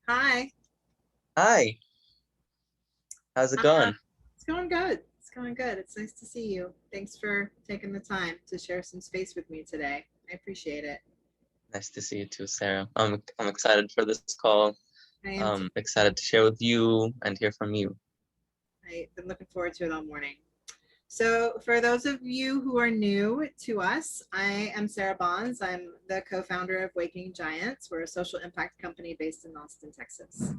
Hi. Hi, how's it Uh, going? it's going good. It's going good. It's nice to see you. Thanks for taking the time to share some space with me today. I appreciate it. Nice to see you too, Sarah. I'm excited for this call. I am too. Excited to share with you and hear from you. I've been looking forward to it all morning. So, for those of you who are new to us, I am Sera Bonds. I'm the co founder of Waking Giants. We're a social impact company based in Austin, Texas.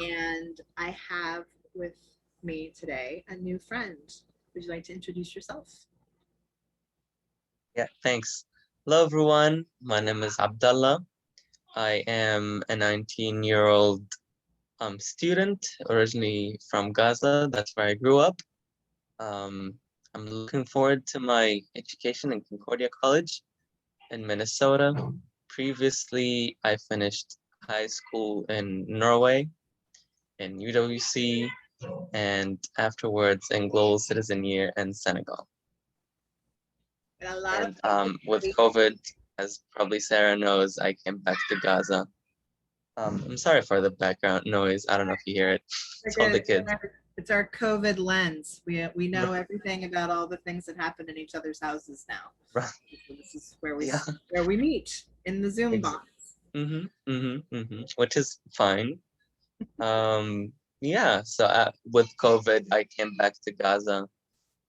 And I have with me today a new friend. Would you like to introduce yourself? Yeah, thanks. Hello, everyone. My name is Abdullah. I am a 19-year-old student, originally from Gaza. That's where I grew up. Um, I'm looking forward to my education in Concordia College in Minnesota. Previously, I finished high school in Norway, in UWC, and afterwards in Global Citizen Year in Senegal. And a lot of And places that with we COVID, as probably Sarah knows, I came back to Gaza. I'm sorry for the background noise. I don't know if you hear it. are It's all the good. kids. It's our COVID lens. We know everything about all the things that happen in each other's houses now. Right. So this is Yeah. where we meet in the Zoom Ex- box. Which is fine. Um, yeah. So with COVID, I came back to Gaza,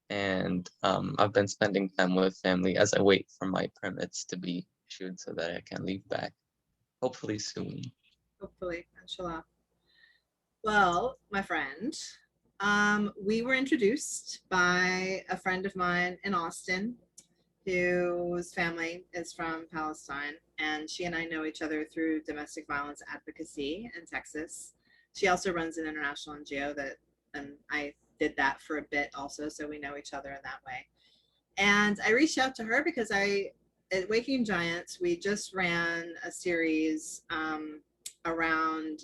and I've been spending time with family as I wait for my permits to be issued so that I can leave back, hopefully soon. Hopefully, inshallah. Well, my friend, we were introduced by a friend of mine in Austin whose family is from Palestine, and she and I know each other through domestic violence advocacy in Texas. She also runs an international NGO and I did that for a bit also, so we know each other in that way. And I reached out to her because at Waking Giants, we just ran a series around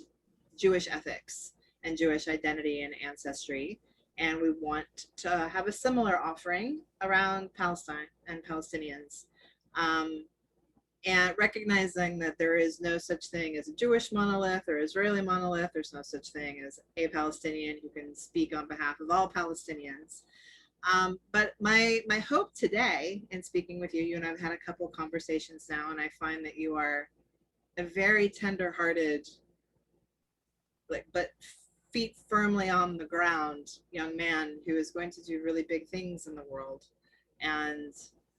Jewish ethics and Jewish identity and ancestry. And we want to have a similar offering around Palestine and Palestinians. Um, and recognizing that there is no such thing as a Jewish monolith or Israeli monolith, there's no such thing as a Palestinian who can speak on behalf of all Palestinians. But my hope today in speaking with you, you and I've had a couple of conversations now, and I find that you are a very tender-hearted, like but feet firmly on the ground young man who is going to do really big things in the world. And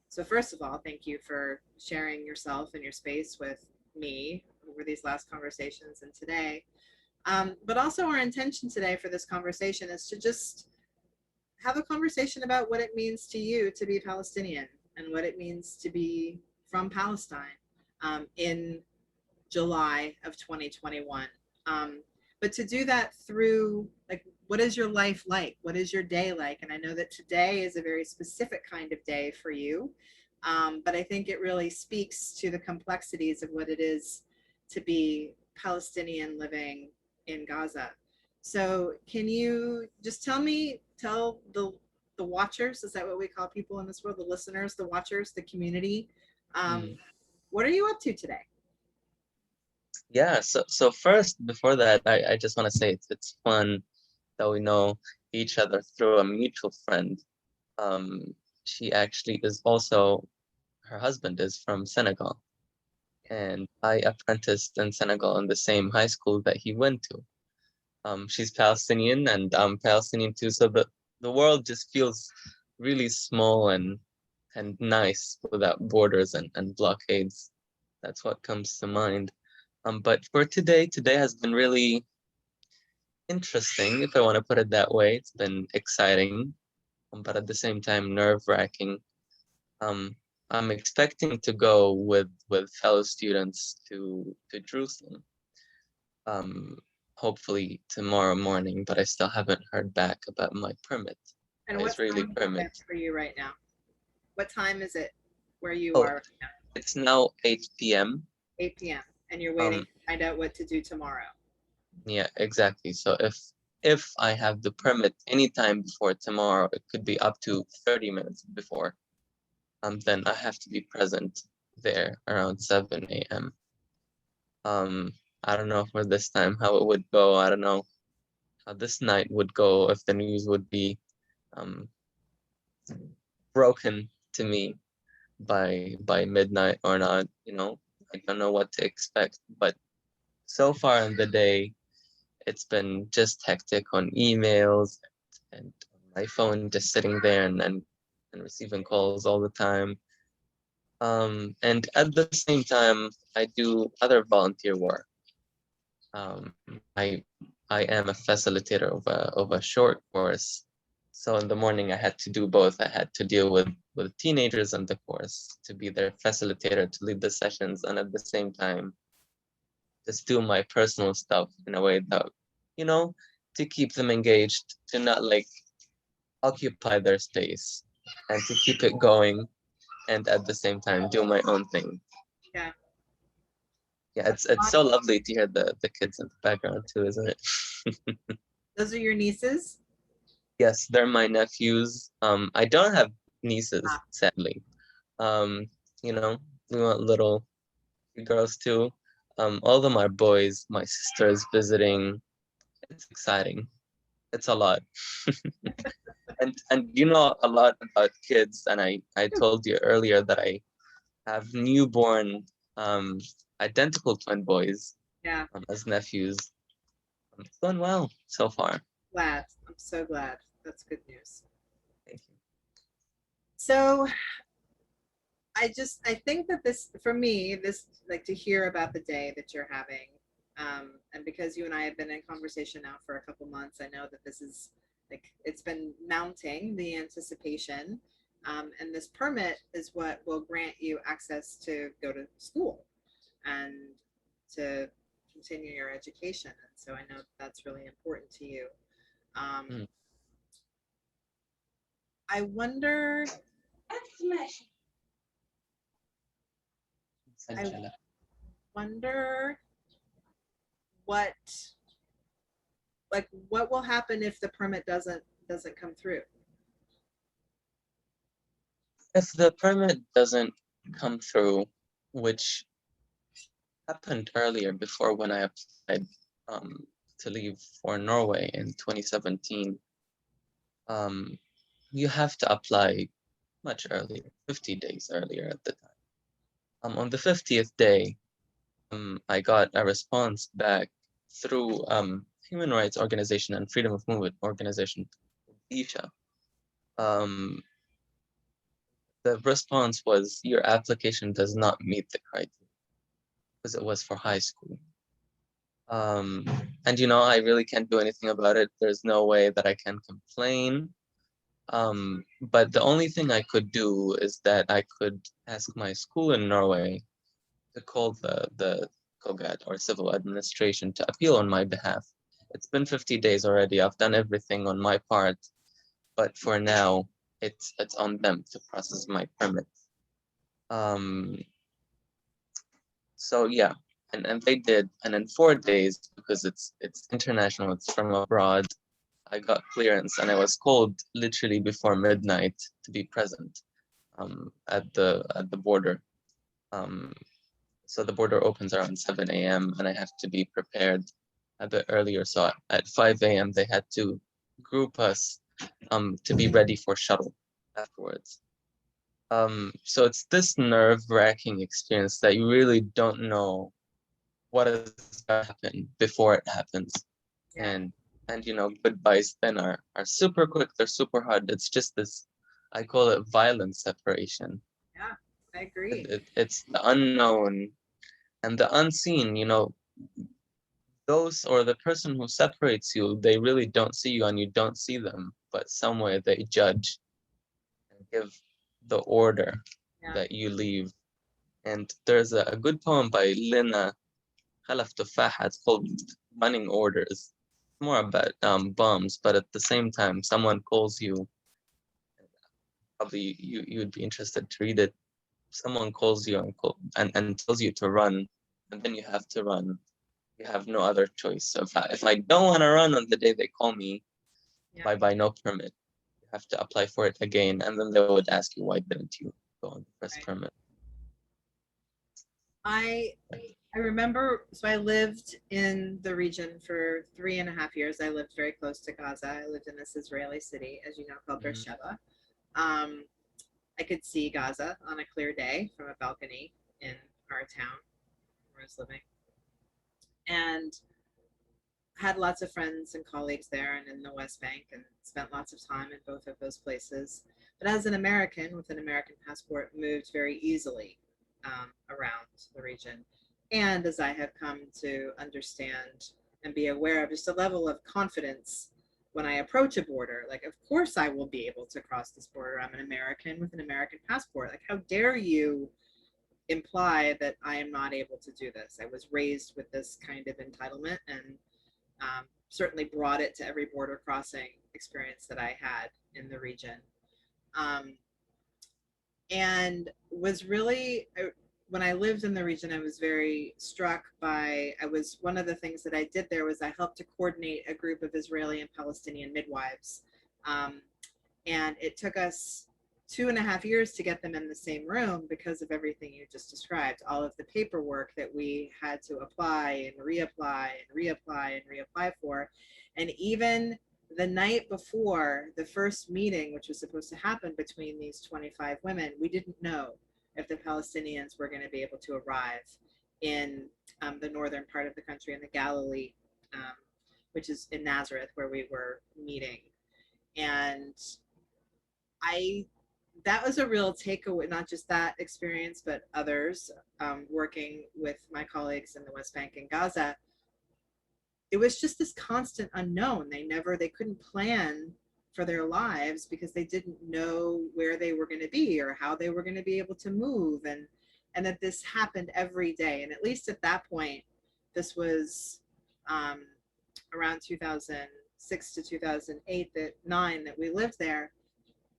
so, first of all, thank you for sharing yourself and your space with me over these last conversations and today. But also, our intention today for this conversation is to just have a conversation about what it means to you to be Palestinian and what it means to be from Palestine in July of 2021. But to do that through, like, what is your life like? What is your day like? And I know that today is a very specific kind of day for you. But I think it really speaks to the complexities of what it is to be Palestinian living in Gaza. So can you just tell the watchers, is that what we call people in this world, the listeners, the watchers, the community, um, Mm. what are you up to today? Yeah, so first, before that, I just want to say it's fun that we know each other through a mutual friend. Um, she actually is also, her husband is from Senegal, and I apprenticed in Senegal in the same high school that he went to. She's Palestinian and I'm Palestinian too, so the world just feels really small and nice without borders and blockades. That's what comes to mind. But for today has been really interesting, if I want to put it that way. It's been exciting, but at the same time nerve-wracking. Um, I'm expecting to go with fellow students to Jerusalem, um, hopefully tomorrow morning, but I still haven't heard back about my permit, And my what Israeli time is it permit. for you right now? What time is it where you Oh, are right now? it's now 8 p.m. 8 p.m. And you're waiting Um, to find out what to do tomorrow. yeah, exactly. So if I have the permit anytime before tomorrow, it could be up to 30 minutes before. Then I have to be present there around 7 a.m. I don't know for this time how it would go. I don't know how this night would go, if the news would be um, broken to me by midnight or not. I don't know what to expect. But so far in the day, it's been just hectic on emails and my phone just sitting there and receiving calls all the time. And at the same time, I do other volunteer work. Um, I I am a facilitator of a short course. So in the morning I had to do both. I had to deal with teenagers in the course, to be their facilitator, to lead the sessions, and at the same time just do my personal stuff in a way that, you know, to keep them engaged, to not like occupy their space, and to keep it going, and at the same time do my own thing. Yeah. Yeah, it's so lovely to hear the kids in the background too, isn't it? Those are your nieces? Yes, they're my nephews. I don't have nieces, Ah, sadly. Um, you know, we want little girls too. All of them are boys. My sister is visiting. It's exciting. It's a lot. And you know a lot about kids, and I told you earlier that I have newborn identical twin boys yeah. as nephews. It's going well so far. Glad. I'm so glad. That's good news. Thank you. So I think that this, for me, this, like, to hear about the day that you're having, and because you and I have been in conversation now for a couple months, I know that this is, like, it's been mounting, the anticipation, and this permit is what will grant you access to go to school and to continue your education. And so I know that's really important to you. Mm, I wonder, I Sajjala. wonder what, like, what will happen if the permit doesn't come through. If the permit doesn't come through, which happened earlier before when I applied um, to leave for Norway in 2017, um, you have to apply much earlier, 50 days earlier at the time. On the 50th day, I got a response back through Human Rights Organization and Freedom of Movement Organization, ISHA. Um, the response was, your application does not meet the criteria, because it was for high school. Um, and I really can't do anything about it. There's no way that I can complain. But the only thing I could do is that I could ask my school in Norway to call the Kogat or civil administration to appeal on my behalf. It's been 50 days already. I've done everything on my part, but for now, it's on them to process my permit. Um, so yeah, and they did, and in 4 days, because it's international, it's from abroad, I got clearance, and I was called literally before midnight to be present at the border. Um, so the border opens around 7 a.m. and I have to be prepared a bit earlier. So at 5 a.m. they had to group us to be ready for shuttle afterwards. So it's this nerve-wracking experience that you really don't know what is going to happen before it happens. Yeah. And goodbyes then are super quick, they're super hard. It's just this, I call it violent separation. Yeah, I agree. It's the unknown and the unseen. Those, or the person who separates you, they really don't see you and you don't see them, but somewhere they judge and give the order Yeah. that you leave. And there's a good poem by Lina Khalaf Tufaha. It's called Running Orders. It's more about bombs, but at the same time, someone calls you, probably you would be interested to read it. Someone calls you and tells you to run, and then you have to run. You have no other choice. So if I don't want to run on the day they call me, Yeah. by no permit, you have to apply for it again, and then they would ask you, why didn't you go on the first Right. permit? I I remember, so I lived in the region for 3.5 years. I lived very close to Gaza. I lived in this Israeli city, as you know, called Mhm. Beersheba. Um, I could see Gaza on a clear day from a balcony in our town where I was living, and had lots of friends and colleagues there and in the West Bank, and spent lots of time in both of those places. But as an American with an American passport, moved very easily around the region. And as I have come to understand and be aware of, just a level of confidence when I approach a border, like, of course I will be able to cross this border. I'm an American with an American passport. Like, how dare you imply that I am not able to do this? I was raised with this kind of entitlement, and certainly brought it to every border crossing experience that I had in the region. Um, and was really, when I lived in the region, I was very struck by, I was, one of the things that I did there was I helped to coordinate a group of Israeli and Palestinian midwives. Um, and it took us 2.5 years to get them in the same room because of everything you just described, all of the paperwork that we had to apply and reapply and reapply and reapply for. And even the night before the first meeting, which was supposed to happen between these 25 women, we didn't know if the Palestinians were going to be able to arrive in the northern part of the country, in the Galilee, um, which is in Nazareth, where we were meeting. And I that was a real takeaway, not just that experience, but others, working with my colleagues in the West Bank and Gaza. It was just this constant unknown. They couldn't plan for their lives because they didn't know where they were going to be or how they were going to be able to move, and that this happened every day. And at least at that point, this was um, around 2006 to 2008, that 9, that we lived there.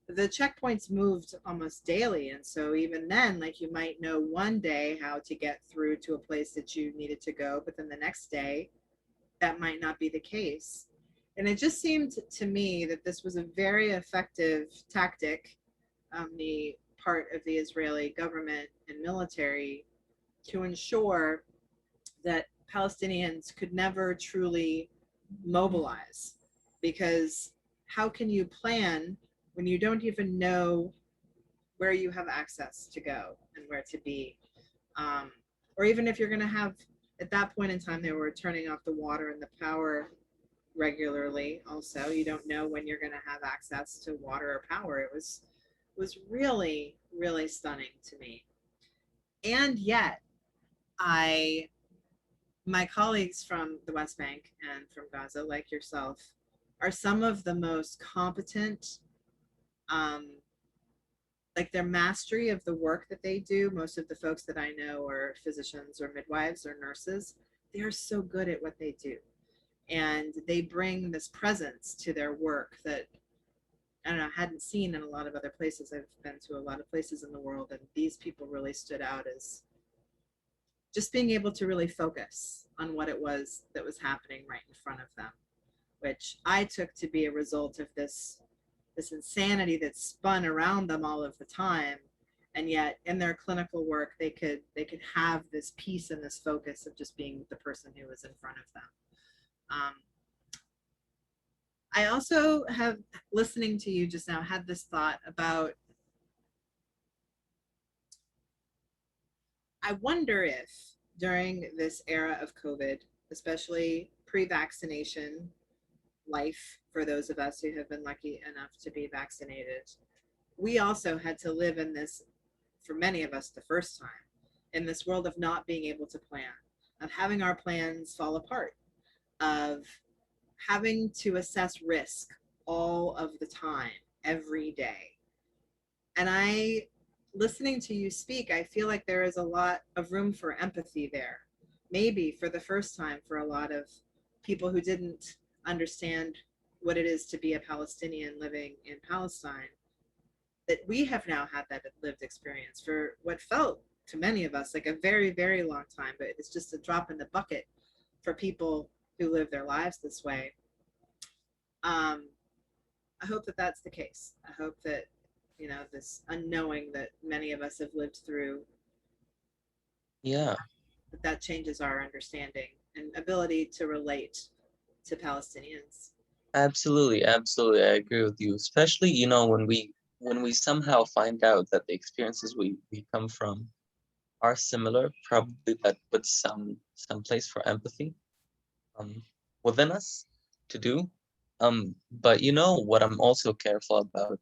The checkpoints moved almost daily, and so even then, like, you might know one day how to get through to a place that you needed to go, but then the next day that might not be the case. And it just seemed to me that this was a very effective tactic on the part of the Israeli government and military to ensure that Palestinians could never truly mobilize. Because how can you plan when you don't even know where you have access to go and where to be? Um, or even if you're going to have, at that point in time, they were turning off the water and the power regularly. Also, you don't know when you're going to have access to water or power. It was really, really stunning to me. And yet, I my colleagues from the West Bank and from Gaza, like yourself, are some of the most competent, um, like, their mastery of the work that they do. Most of the folks that I know are physicians or midwives or nurses. They are so good at what they do. And they bring this presence to their work that, I don't know, hadn't seen in a lot of other places. I've been to a lot of places in the world, and these people really stood out as just being able to really focus on what it was that was happening right in front of them, which I took to be a result of this insanity that spun around them all of the time. And yet in their clinical work, they could have this peace and this focus of just being the person who was in front of them. um, I also have, listening to you just now, had this thought about, I wonder if during this era of COVID, especially pre-vaccination life, for those of us who have been lucky enough to be vaccinated, we also had to live in this, for many of us, the first time, in this world of not being able to plan, of having our plans fall apart, of having to assess risk all of the time, every day. And listening to you speak, I feel like there is a lot of room for empathy there. Maybe for the first time, for a lot of people who didn't understand what it is to be a Palestinian living in Palestine, that we have now had that lived experience for what felt to many of us like a very, very long time, but it's just a drop in the bucket for people who live their lives this way. Um, I hope that that's the case. I hope that, this unknowing that many of us have lived through. Yeah. that changes our understanding and ability to relate to Palestinians. Absolutely, absolutely. I agree with you. Especially, when we somehow find out that the experiences we come from are similar, probably that puts some place for empathy um within us to do. But what I'm also careful about,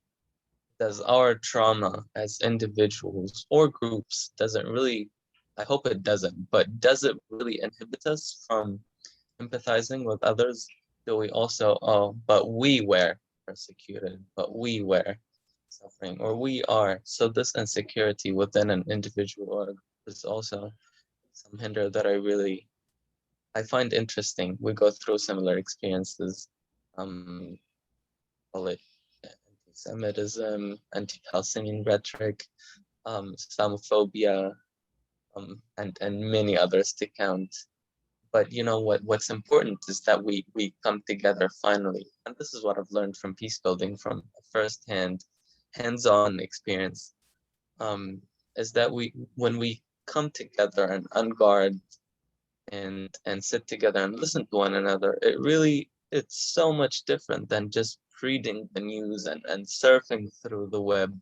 does our trauma as individuals or groups doesn't really, I hope it doesn't, but does it really inhibit us from empathizing with others? Do we also, oh, but we were persecuted, but we were suffering, or we are. So this insecurity within an individual or is also some hinder that I find interesting. We go through similar experiences, um, call it anti-Semitism, anti-Palestinian rhetoric, Islamophobia, and many others to count. But what's important is that we come together finally. And this is what I've learned from peace building, from a firsthand, hands-on experience, um, is that when we come together and unguard and sit together and listen to one another, it's so much different than just reading the news and surfing through the web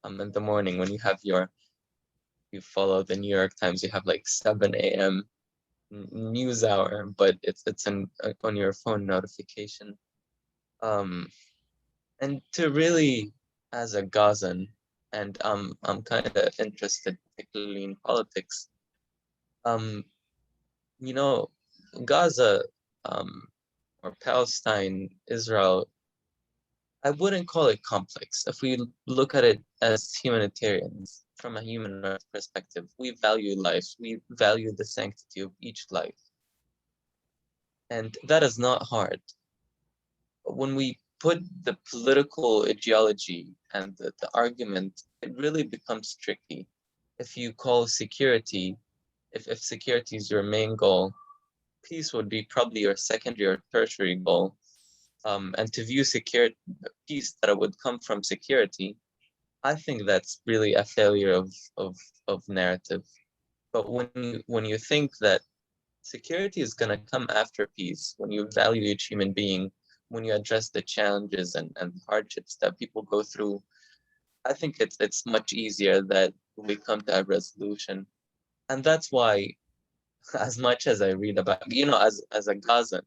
in the morning when you follow the New York Times, you have like 7 a.m. News hour, but it's on your phone notification. Um, and to really, as a Gazan, and I'm kind of interested, particularly in politics. Um, you know, Gaza, um, or Palestine, Israel, I wouldn't call it complex. If we look at it as humanitarians, from a human rights perspective, we value life. We value the sanctity of each life. And that is not hard. But when we put the political ideology and the argument, it really becomes tricky. If you call security, if security is your main goal, peace would be probably your secondary or tertiary goal. And to view peace that would come from security, I think that's really a failure of narrative. But when you think that security is going to come after peace, when you value each human being, when you address the challenges and hardships that people go through, I think it's much easier that we come to a resolution. And that's why, as much as I read about, as a Gazan,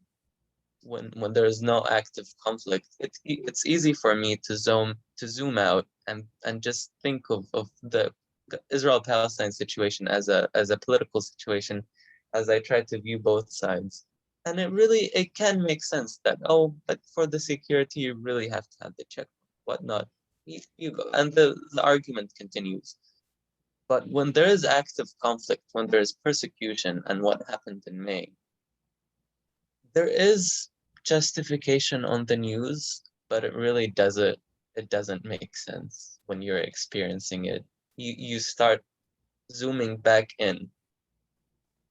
when there is no active conflict, it's easy for me to zoom out and just think of the Israel-Palestine situation as a political situation, as I try to view both sides. And it can make sense that, oh, but for the security you really have to have the check, whatnot. You go, and the argument continues. But when there is active conflict, when there is persecution, and what happened in May, there is justification on the news, but it doesn't make sense when you're experiencing it. You start zooming back in.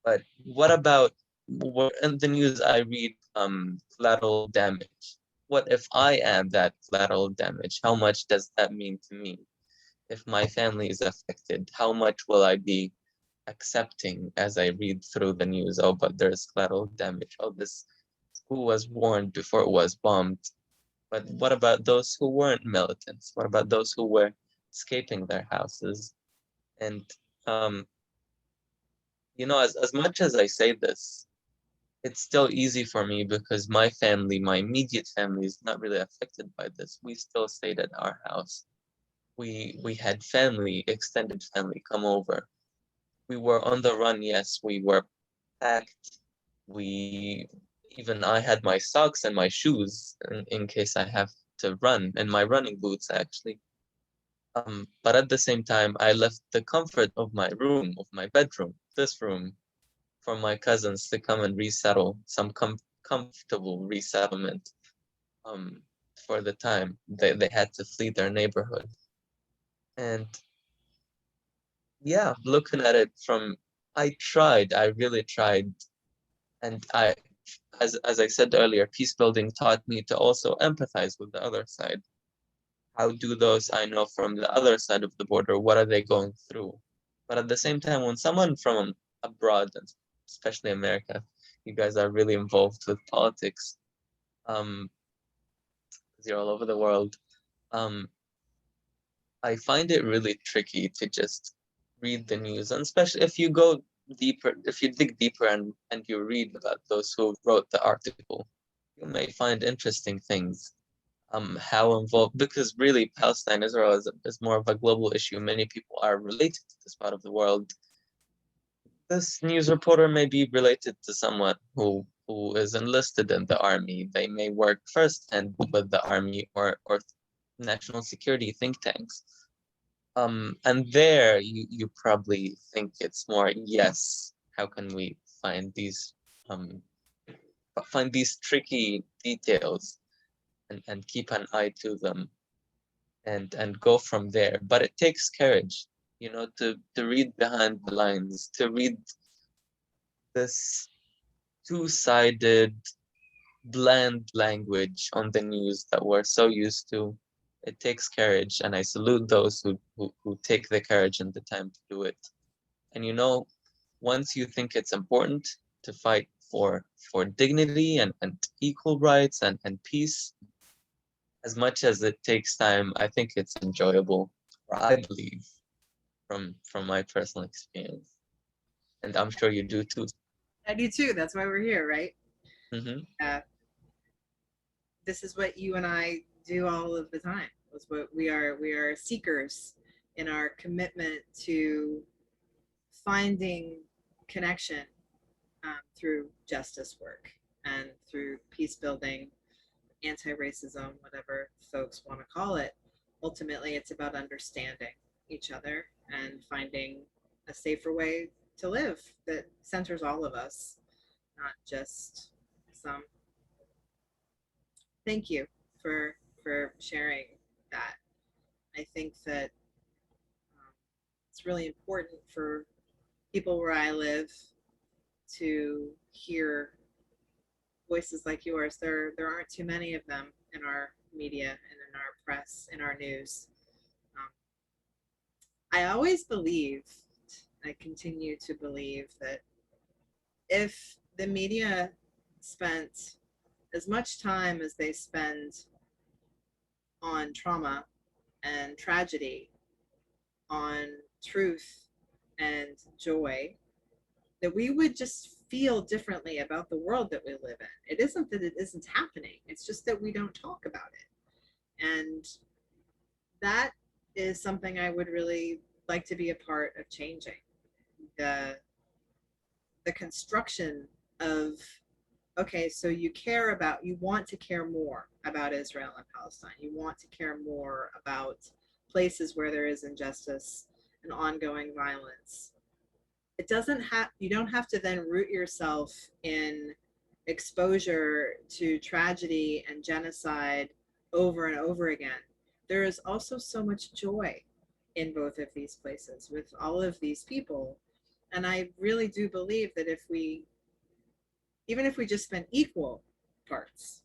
But what about, what in the news I read, collateral damage? What if I am that collateral damage? How much does that mean to me? If my family is affected, how much will I be accepting as I read through the news? Oh, but there's collateral damage. Oh, this school was warned before it was bombed. But what about those who weren't militants? What about those who were escaping their houses? And as much as I say this, it's still easy for me because my immediate family is not really affected by this. We still stayed at our house. We had family, extended family come over. We were on the run, yes, we were packed. We Even I had my socks and my shoes in case I have to run, and my running boots actually. But at the same time, I left the comfort of my room, of my bedroom, this room, for my cousins to come and resettle, some comfortable resettlement. Um, for the time they had to flee their neighborhood, and yeah, looking at it I really tried, and as I said earlier, peace building taught me to also empathize with the other side. How do those I know from the other side of the border, what are they going through? But at the same time, when someone from abroad, and especially America, you guys are really involved with politics. 'Cause you're all over the world. Um, I find it really tricky to just read the news, and especially if you go deeper, if you dig deeper and you read about those who wrote the article, you may find interesting things. How involved, because really Palestine, Israel is more of a global issue. Many people are related to this part of the world. This news reporter may be related to someone who is enlisted in the army. They may work firsthand with the army or national security think tanks. And there you probably think it's more, yes, how can we find these tricky details and keep an eye to them and go from there. But it takes courage, to read behind the lines, to read this two-sided, bland language on the news that we're so used to. It takes courage, and I salute those who take the courage and the time to do it. And once you think it's important to fight for dignity and equal rights and peace, as much as it takes time, I think it's enjoyable, or I believe, from my personal experience. And I'm sure you do too. I do too. That's why we're here, right? Mm-hmm. Uh, this is what you and I do all of the time. It's what we are. We are seekers in our commitment to finding connection through justice work and through peace building, anti-racism, whatever folks want to call it. Ultimately, it's about understanding each other and finding a safer way to live that centers all of us, not just some. Thank you for sharing that. I think that it's really important for people where I live to hear voices like yours. There aren't too many of them in our media and in our press, in our news. Um, I always believed, I continue to believe that if the media spent as much time as they spend on trauma and tragedy, on truth and joy, that we would just feel differently about the world that we live in. It isn't that it isn't happening, it's just that we don't talk about it. And that is something I would really like to be a part of changing. The the construction of, okay, so you want to care more about Israel and Palestine. You want to care more about places where there is injustice and ongoing violence. You don't have to then root yourself in exposure to tragedy and genocide over and over again. There is also so much joy in both of these places with all of these people. And I really do believe that even if we just spend equal parts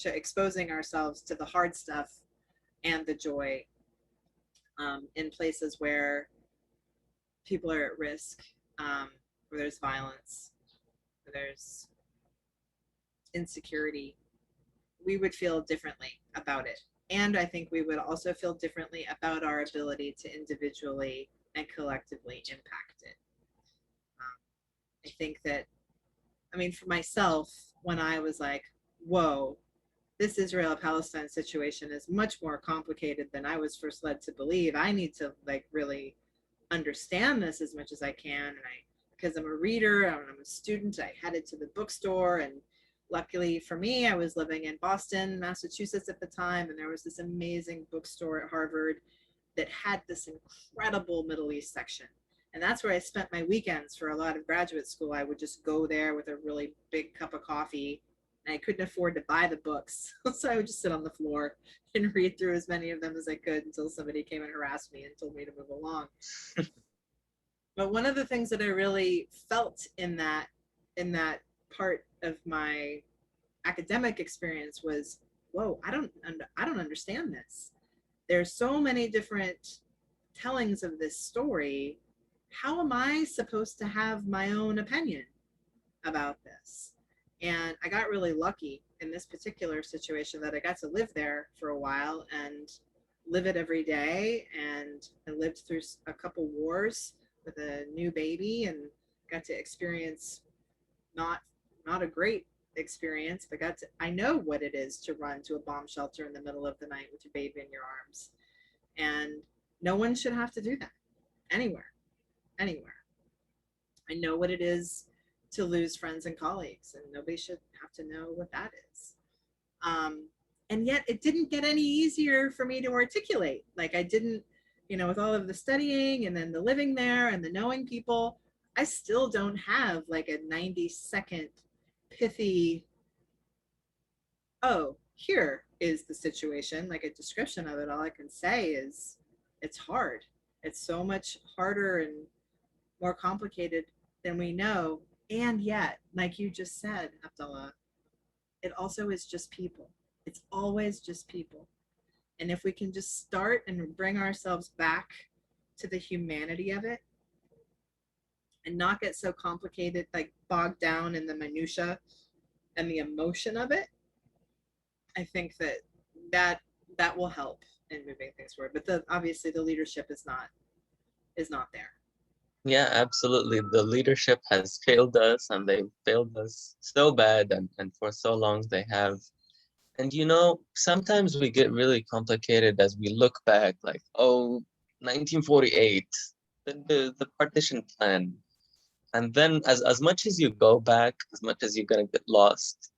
exposing ourselves to the hard stuff and the joy, in places where people are at risk, where there's violence, where there's insecurity, we would feel differently about it. And I think we would also feel differently about our ability to individually and collectively impact it. I think that, for myself, when I was like, whoa, this Israel-Palestine situation is much more complicated than I was first led to believe. I need to really understand this as much as I can. And because I'm a reader and I'm a student, I headed to the bookstore, and luckily for me, I was living in Boston, Massachusetts at the time, and there was this amazing bookstore at Harvard that had this incredible Middle East section. And that's where I spent my weekends for a lot of graduate school. I would just go there with a really big cup of coffee, and I couldn't afford to buy the books. So I would just sit on the floor and read through as many of them as I could until somebody came and harassed me and told me to move along. But one of the things that I really felt in that part of my academic experience was, whoa, I don't understand this. There's so many different tellings of this story. how am I supposed to have my own opinion about this? And I got really lucky in this particular situation that I got to live there for a while and live it every day. And I lived through a couple wars with a new baby and got to experience not not a great experience, but I know what it is to run to a bomb shelter in the middle of the night with your baby in your arms. And no one should have to do that anywhere, anywhere. I know what it is to lose friends and colleagues, and nobody should have to know what that is. Um, and yet, it didn't get any easier for me to articulate. Like, I didn't, with all of the studying and then the living there and the knowing people, I still don't have like a 90-second pithy, oh, here is the situation, like a description of it. All I can say is it's hard. It's so much harder and more complicated than we know. And yet, like you just said, Abdullah, it also is just people. It's always just people. And if we can just start and bring ourselves back to the humanity of it and not get so complicated, like bogged down in the minutia and the emotion of it, I think that that will help in moving things forward. But obviously the leadership is not there. Yeah, absolutely. The leadership has failed us, and they failed us so bad, and for so long they have. And sometimes we get really complicated as we look back, like, oh, 1948, the partition plan. And then as much as you go back, as much as you're gonna get lost.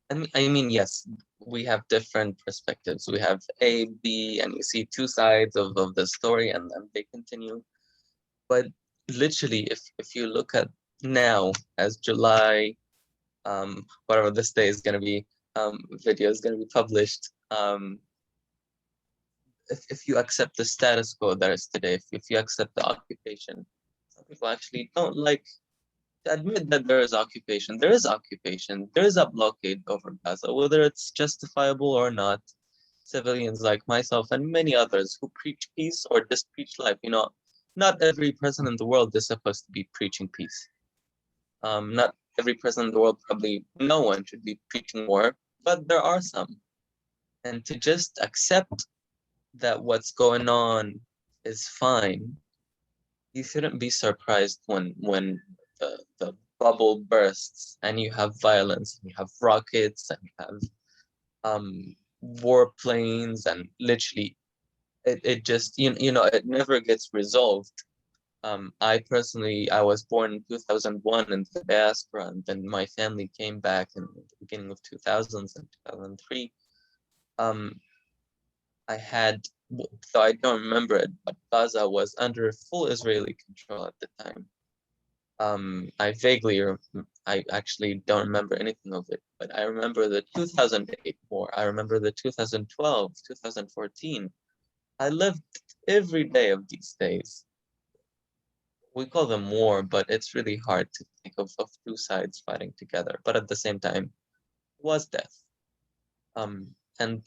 I mean, yes, we have different perspectives. We have A, B, and you see two sides of the story, and then they continue. But literally, if you look at now as July, whatever this day is gonna be, video is gonna be published. If you accept the status quo that is today, if you accept the occupation, some people actually don't like to admit that there is occupation. There is occupation. There is a blockade over Gaza, whether it's justifiable or not. Civilians like myself and many others who preach peace or just preach life. Not every person in the world is supposed to be preaching peace. Not every person in the world, probably no one should be preaching war, but there are some. And to just accept that what's going on is fine, you shouldn't be surprised when the bubble bursts and you have violence, and you have rockets, and you have warplanes, and literally it just it never gets resolved. I was born in 2001 in the diaspora, and then my family came back in the beginning of 2000s and 2003. I had, so I don't remember it, but Gaza was under full Israeli control at the time. I actually don't remember anything of it, but I remember the 2008 war. I remember the 2012, 2014. I lived every day of these days. We call them war, but it's really hard to think of two sides fighting together. But at the same time, it was death. And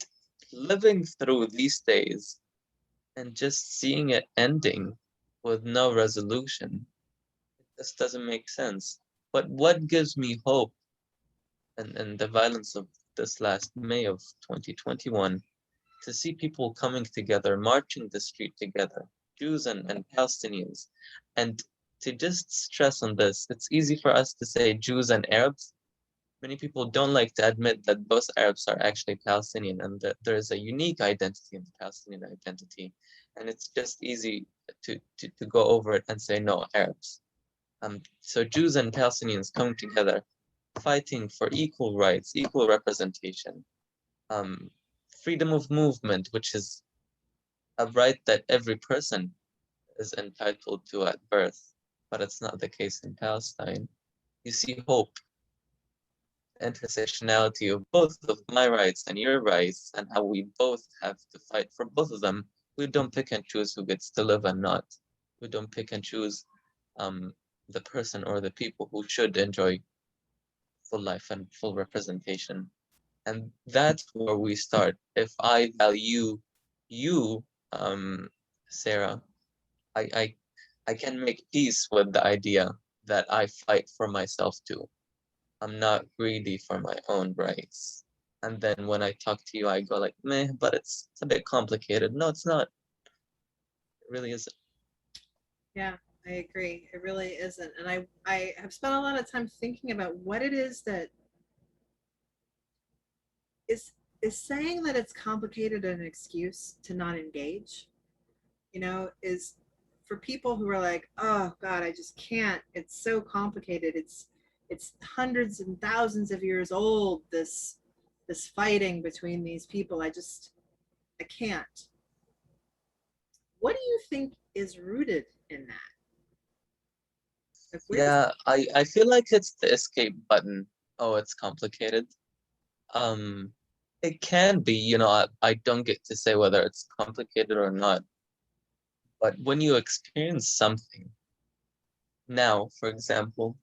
living through these days and just seeing it ending with no resolution, this doesn't make sense. But what gives me hope and the violence of this last May of 2021, to see people coming together, marching the street together, Jews and Palestinians, and to just stress on this, it's easy for us to say Jews and Arabs. Many people don't like to admit that both Arabs are actually Palestinian, and that there is a unique identity in the Palestinian identity. And it's just easy to go over it and say, no, Arabs. So Jews and Palestinians coming together, fighting for equal rights, equal representation, freedom of movement, which is a right that every person is entitled to at birth, but it's not the case in Palestine. You see hope, intersectionality of both of my rights and your rights, and how we both have to fight for both of them. We don't pick and choose who gets to live and not. We don't pick and choose the person or the people who should enjoy full life and full representation. And that's where we start. If I value you, Sarah, I I can make peace with the idea that I fight for myself too. I'm not greedy for my own rights. And then when I talk to you, I go like, meh, but it's a bit complicated. No, it's not. It really isn't. Yeah, I agree. It really isn't. And I have spent a lot of time thinking about what it is that is is saying that it's complicated an excuse to not engage. Is for people who are like, oh God, I just can't. It's so complicated. It's hundreds and thousands of years old, this fighting between these people. I can't. What do you think is rooted in that? Like, where does Yeah, I feel like it's the escape button. Oh, it's complicated. Um, it can be, I don't get to say whether it's complicated or not, but when you experience something, now, for example,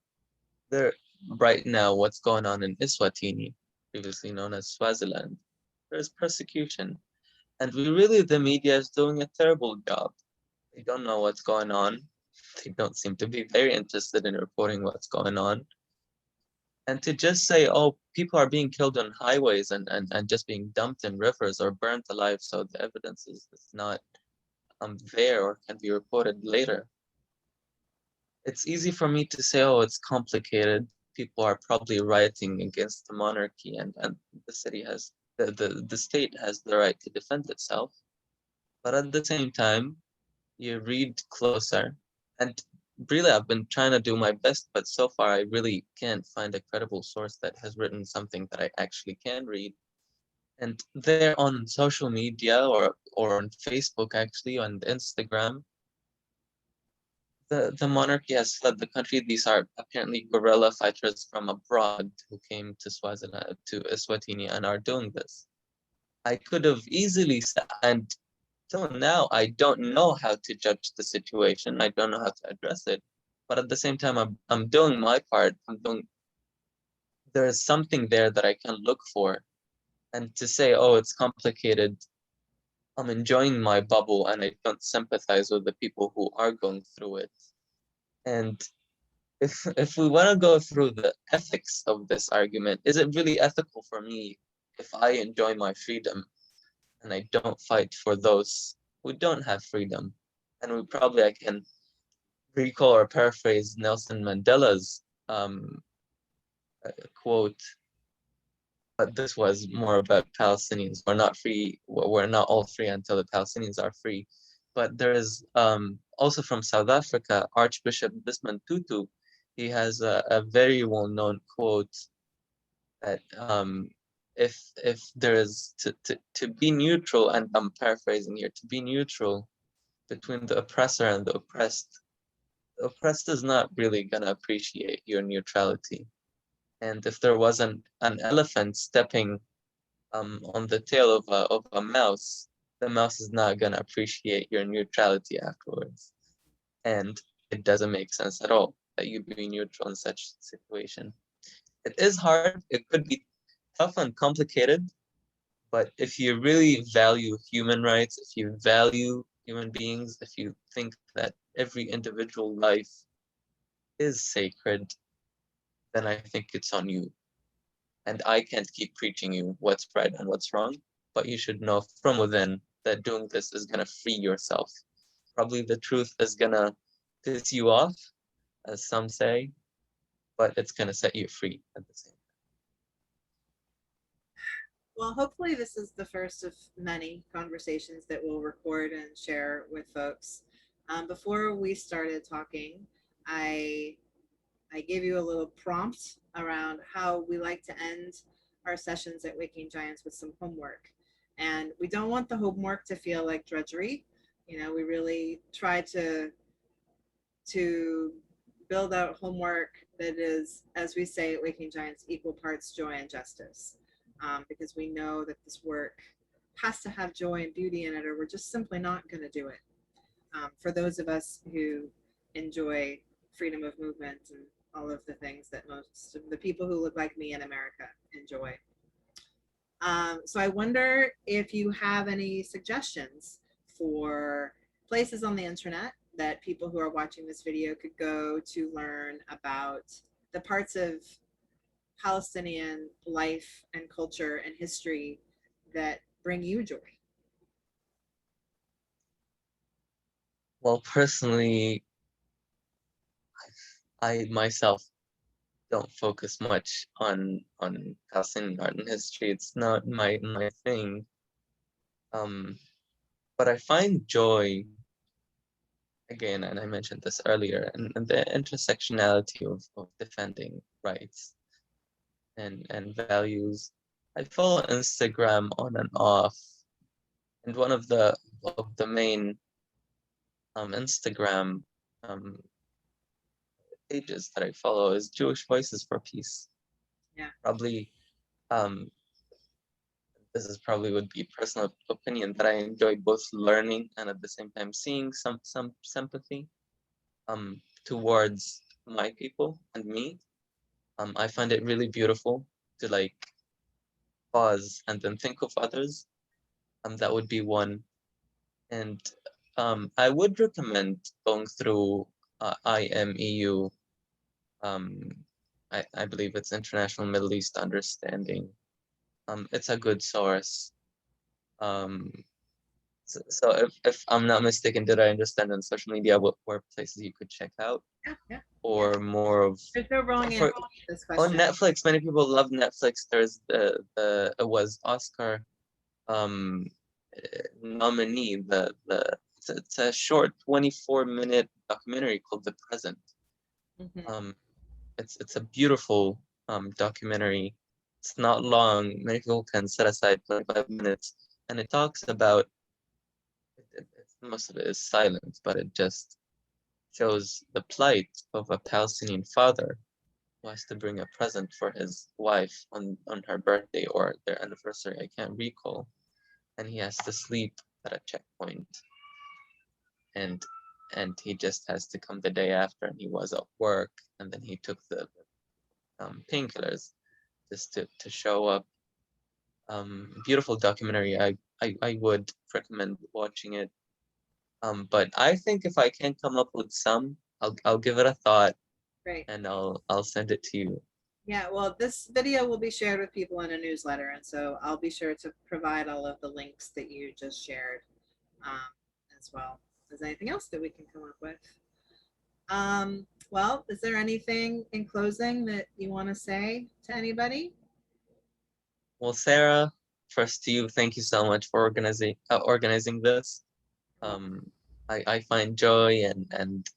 there right now, what's going on in Eswatini, previously known as Swaziland, there's persecution. And the media is doing a terrible job. They don't know what's going on. They don't seem to be very interested in reporting what's going on. And to just say, oh, people are being killed on highways and just being dumped in rivers or burnt alive, so the evidence is not there or can be reported later. It's easy for me to say, oh, it's complicated. People are probably rioting against the monarchy and the city has the state has the right to defend itself. But at the same time, you read closer. And really, I've been trying to do my best, but so far I really can't find a credible source that has written something that I actually can read. And they're on social media or on Facebook, actually, on Instagram. The monarchy has fled the country. These are apparently guerrilla fighters from abroad who came to Swaziland, to Eswatini, and are doing this. I could have easily said, and till now, I don't know how to judge the situation. I don't know how to address it. But at the same time, I'm doing my part. There is something there that I can look for. And to say, oh, it's complicated, I'm enjoying my bubble and I don't sympathize with the people who are going through it. And if we want to go through the ethics of this argument, is it really ethical for me if I enjoy my freedom and I don't fight for those who don't have freedom? And I can recall or paraphrase Nelson Mandela's quote, but this was more about Palestinians. We're not free. We're not all free until the Palestinians are free. But there is also from South Africa, Archbishop Desmond Tutu. He has a very well-known quote that if there is to be neutral, and I'm paraphrasing here, to be neutral between the oppressor and the oppressed is not really gonna appreciate your neutrality. And if there was an elephant stepping on the tail of a mouse, the mouse is not gonna appreciate your neutrality afterwards. And it doesn't make sense at all that you be neutral in such situation. It is hard. It could be tough and complicated, but if you really value human rights, if you value human beings, if you think that every individual life is sacred, then I think it's on you. And I can't keep preaching you what's right and what's wrong, but you should know from within that doing this is gonna free yourself. Probably the truth is gonna piss you off, as some say, but it's gonna set you free at the same time. Well, hopefully this is the first of many conversations that we'll record and share with folks. Before we started talking, I I gave you a little prompt around how we like to end our sessions at Waking Giants with some homework. And we don't want the homework to feel like drudgery. We really try to build out homework that is, as we say at Waking Giants, equal parts joy and justice. Because we know that this work has to have joy and beauty in it, or we're just simply not going to do it. For those of us who enjoy freedom of movement and all of the things that most of the people who look like me in America enjoy. So I wonder if you have any suggestions for places on the internet that people who are watching this video could go to learn about the parts of Palestinian life and culture and history that bring you joy? Well, personally, I myself don't focus much on Palestinian art and history. It's not my thing. Um, but I find joy again, and I mentioned this earlier, and the intersectionality of defending rights and values. I follow Instagram on and off, and one of the main Instagram um, pages that I follow is Jewish Voices for Peace. Yeah. Probably this is probably would be personal opinion that I enjoy both learning and at the same time seeing some sympathy towards my people and me. I find it really beautiful to like pause and then think of others. That would be one. And I would recommend going through IMEU. Um, I believe it's International Middle East Understanding. It's a good source. Um, so if I'm not mistaken, did I understand on social media what were places you could check out? Yeah, yeah. Or more of There's no wrong answer to this on question. Netflix, many people love Netflix. There's it was Oscar nominee, it's a short 24-minute documentary called The Present. Mhm. It's a beautiful documentary. It's not long. Many people can set aside 25 minutes, and it talks about most of it is silent, but it just shows the plight of a Palestinian father who has to bring a present for his wife on her birthday or their anniversary. I can't recall, and he has to sleep at a checkpoint, and he just has to come the day after, and he was at work, and then he took the painkillers just to show up. Beautiful documentary. I would recommend watching it. But I think if I can come up with some, I'll give it a thought, Great. and I'll send it to you. Yeah, well, this video will be shared with people in a newsletter, and so I'll be sure to provide all of the links that you just shared as well. Is there anything else that we can come up with? Well, is there anything in closing that you want to say to anybody? Well, Sarah, first to you, thank you so much for organizing this. I find joy and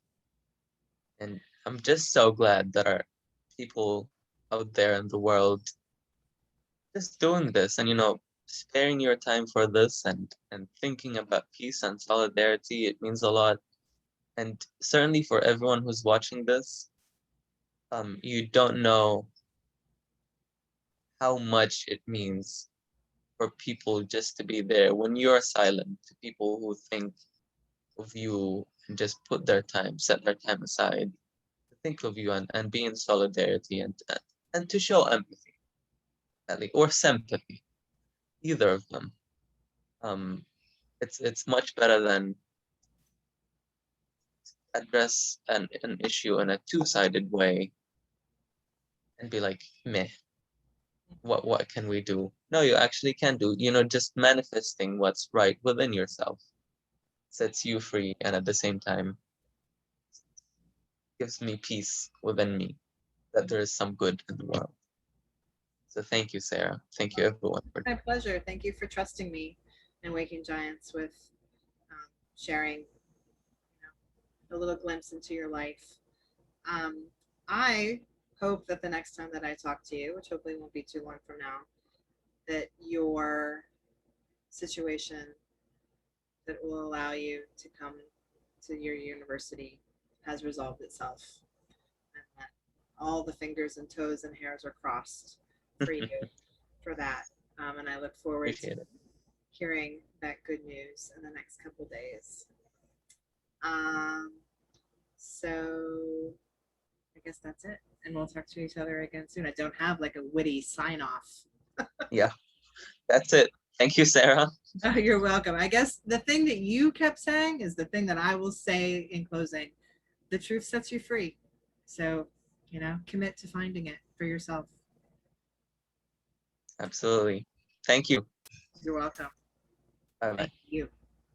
I'm just so glad that our people out there in the world just doing this and sparing your time for this and thinking about peace and solidarity. It means a lot. And certainly for everyone who's watching this, you don't know how much it means for people just to be there when you're silent, to people who think of you and just put their time, set their time aside to think of you and be in solidarity and to show empathy, at least, or sympathy, either of them. It's much better than address an issue in a two-sided way and be like, meh, what can we do? No, you actually can do, just manifesting what's right within yourself sets you free and at the same time gives me peace within me that there is some good in the world. So thank you, Sarah. Thank you, everyone. My pleasure. Thank you for trusting me and Waking Giants with sharing a little glimpse into your life. I hope that the next time that I talk to you, which hopefully won't be too long from now, that your situation that will allow you to come to your university has resolved itself, and that all the fingers and toes and hairs are crossed for you for that. And I look forward Appreciate to it. hearing that good news in the next couple days. So I guess that's it. And we'll talk to each other again soon. I don't have like a witty sign off. Yeah, that's it. Thank you, Sarah. Oh, you're welcome. I guess the thing that you kept saying is the thing that I will say in closing. The truth sets you free. So, commit to finding it for yourself. Absolutely. Thank you. You're welcome. Bye bye. Thank you.